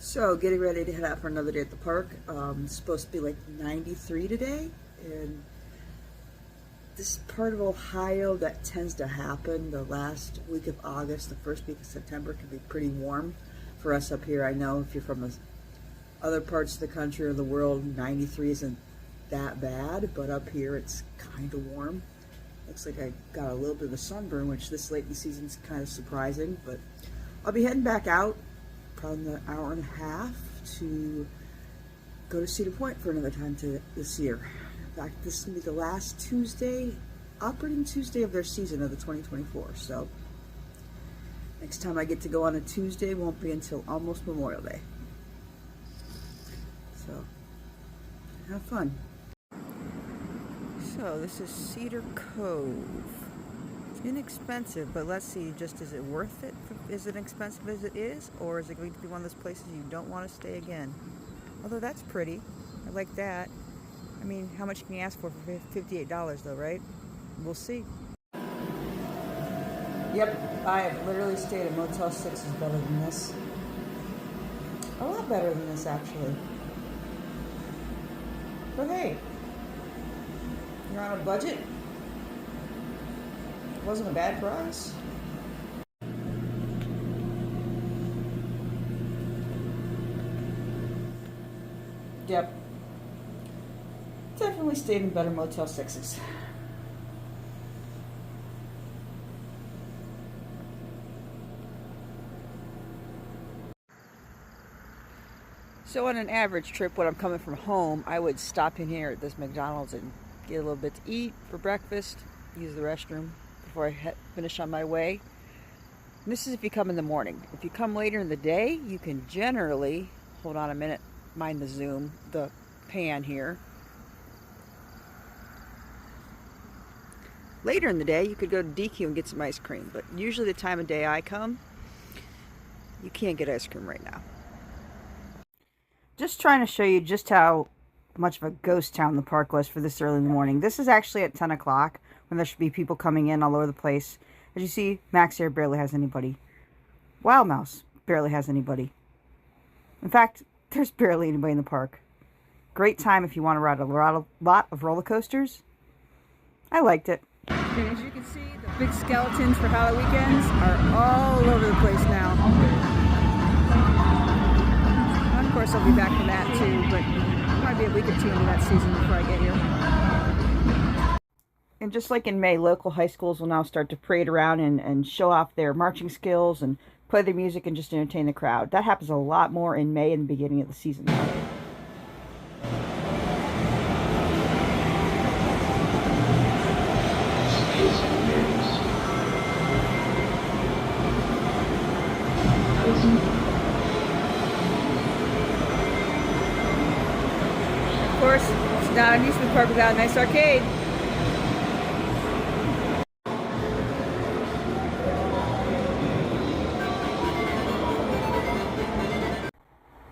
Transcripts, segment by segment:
So, getting ready to head out for another day at the park. It's supposed to be like 93 today, and this part of Ohio that tends to happen the last week of August, the first week of September can be pretty warm for us up here. I know if you're from the other parts of the country or the world, 93 isn't that bad, but up here it's kind of warm. Looks like I got a little bit of a sunburn, which this late in the season is kind of surprising, but I'll be heading back out probably an hour and a half to go to Cedar Point for another time this year. In fact, this is going to be the last Tuesday, operating Tuesday of their season of the 2024. So next time I get to go on a Tuesday won't be until almost Memorial Day. So have fun. So this is Cedar Cove. It's inexpensive, but let's see, just is it worth it? Is it expensive as it is? Or is it going to be one of those places you don't want to stay again? Although that's pretty. I like that. I mean, how much can you ask for $58 though, right? We'll see. Yep, I have literally stayed at Motel 6 is better than this. A lot better than this, actually. But hey, you're on a budget. It wasn't a bad price. Yep. Definitely stayed in better Motel 6s. So on an average trip when I'm coming from home, I would stop in here at this McDonald's and get a little bit to eat for breakfast, use the restroom before I finish on my way. And this is if you come in the morning. If you come later in the day, you can generally, hold on a minute, mind the zoom, the pan here. Later in the day, you could go to DQ and get some ice cream, but usually the time of day I come, you can't get ice cream right now. Just trying to show you just how much of a ghost town the park was for this early in the morning. This is actually at 10 o'clock when there should be people coming in all over the place. As you see, Max Air barely has anybody. Wild Mouse barely has anybody. In fact, there's barely anybody in the park. Great time if you want to ride a lot of roller coasters. I liked it. And as you can see, the big skeletons for Halloween weekends are all over the place now. And of course, I'll be back for that too, but it might be a week or two into that season before I get here. And just like in May, local high schools will now start to parade around and show off their marching skills and play their music and just entertain the crowd. That happens a lot more in May and the beginning of the season. Of course, it's not an amusement park without a nice arcade.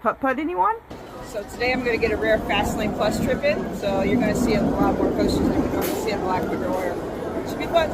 Putt-putt, anyone? So today I'm going to get a rare Fastlane Plus trip in, so you're going to see a lot more coasters than you're going to see on Black River Warrior. Should be fun.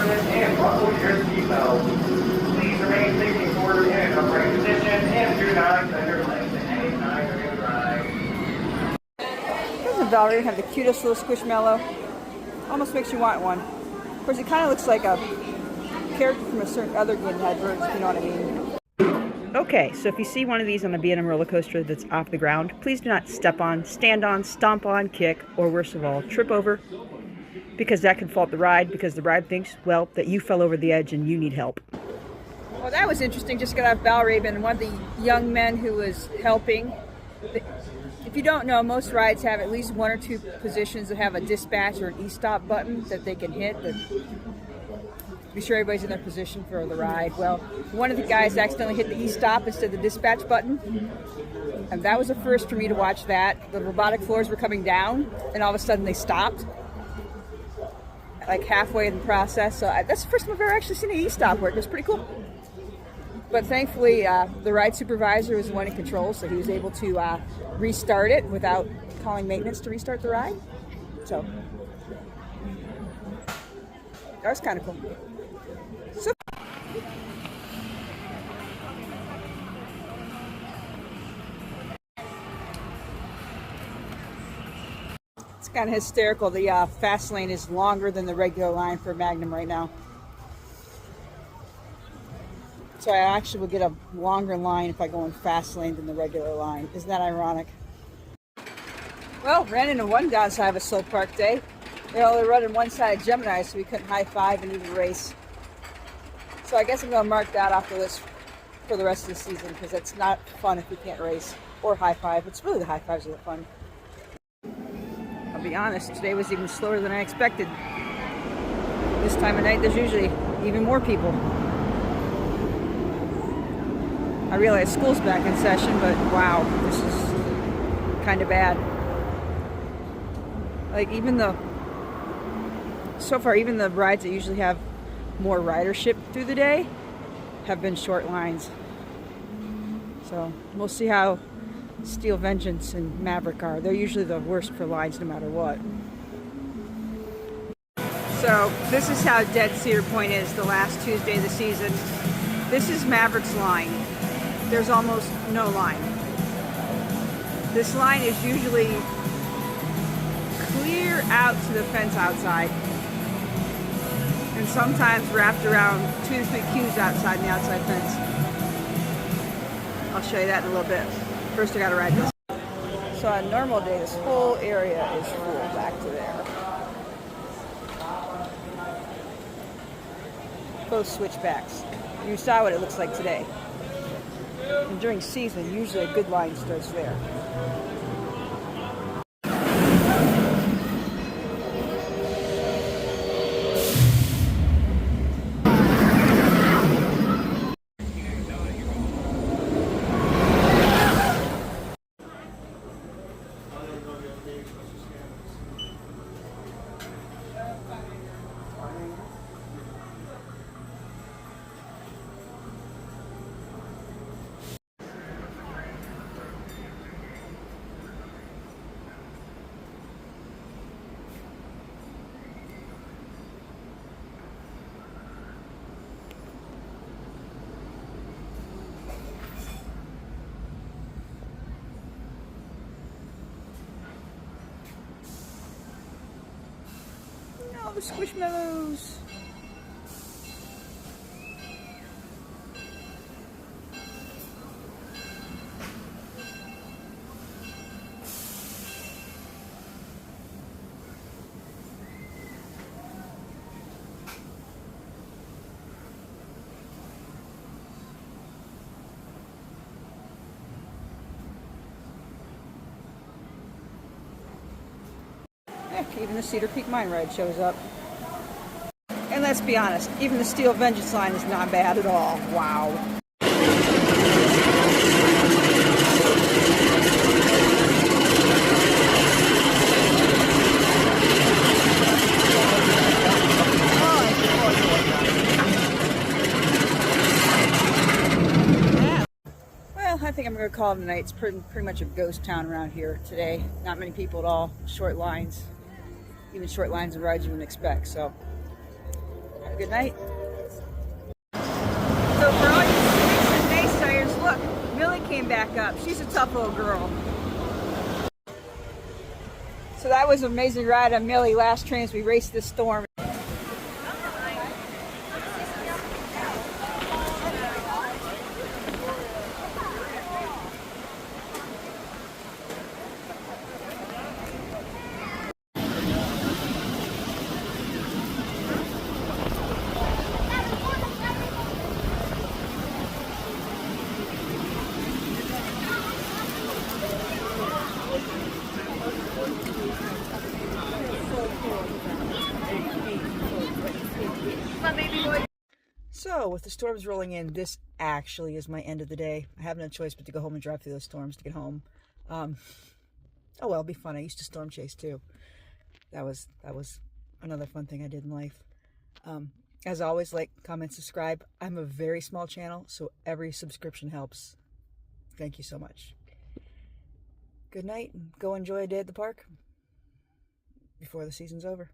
And buckle your seatbelt. Please remain facing forward in an upright position and do not extend your legs at any time during the ride. Doesn't Valravn have the cutest little squishmallow? Almost makes you want one. Of course, it kind of looks like a character from a certain other game that had birds, if you know what I mean. Okay, so if you see one of these on a B&M roller coaster that's off the ground, please do not step on, stand on, stomp on, kick, or worst of all, trip over. Because that can fault the ride, because the ride thinks, well, that you fell over the edge and you need help. Well, that was interesting. Just got off Valravn, and one of the young men who was helping If you don't know, most rides have at least one or two positions that have a dispatch or an e-stop button that they can hit to be sure everybody's in their position for the ride. Well, one of the guys accidentally hit the e-stop instead of the dispatch button. And that was the first for me to watch that. The robotic floors were coming down, and all of a sudden they stopped. Like halfway in the process. So that's the first time I've ever actually seen an e-stop work. It was pretty cool. But thankfully, the ride supervisor was the one in control, so he was able to restart it without calling maintenance to restart the ride. So that was kind of cool. So it's kind of hysterical. The fast lane is longer than the regular line for Magnum right now. So I actually will get a longer line if I go in fast lane than the regular line. Isn't that ironic? Well, ran into one downside of a slow park day. They're only running one side of Gemini, so we couldn't high five and even race. So I guess I'm going to mark that off the list for the rest of the season because it's not fun if we can't race or high five. It's really the high fives that are fun. I'll be honest, today was even slower than I expected. This time of night, there's usually even more people. I realize school's back in session, but wow, this is kind of bad. Like so far, even the rides that usually have more ridership through the day have been short lines. So we'll see how Steel Vengeance and Maverick are. They're usually the worst for lines no matter what. So this is how dead Cedar Point is the last Tuesday of the season. This is Maverick's line. There's almost no line. This line is usually clear out to the fence outside, and sometimes wrapped around 2 to 3 queues outside the outside fence. I'll show you that in a little bit. First I gotta ride this. So on a normal day, this whole area is full back to there. Both switchbacks. You saw what it looks like today. And during season, usually a good line starts there. The Squishmallows. Heck, even the Cedar Peak Mine Ride shows up. And let's be honest, even the Steel Vengeance line is not bad at all. Wow. Well, I think I'm going to call it a night. It's pretty much a ghost town around here today. Not many people at all. Short lines. Even short lines and rides you wouldn't expect. So, have a good night. So for all you critics and naysayers, look, Millie came back up. She's a tough little girl. So that was an amazing ride on Millie last train as we raced this storm. So, with the storms rolling in, this actually is my end of the day. I have no choice but to go home and drive through those storms to get home. Oh well, it'll be fun. I used to storm chase too. That was another fun thing I did in life. As always, like, comment, subscribe. I'm a very small channel, so every subscription helps. Thank you so much. Good night, and go enjoy a day at the park before the season's over.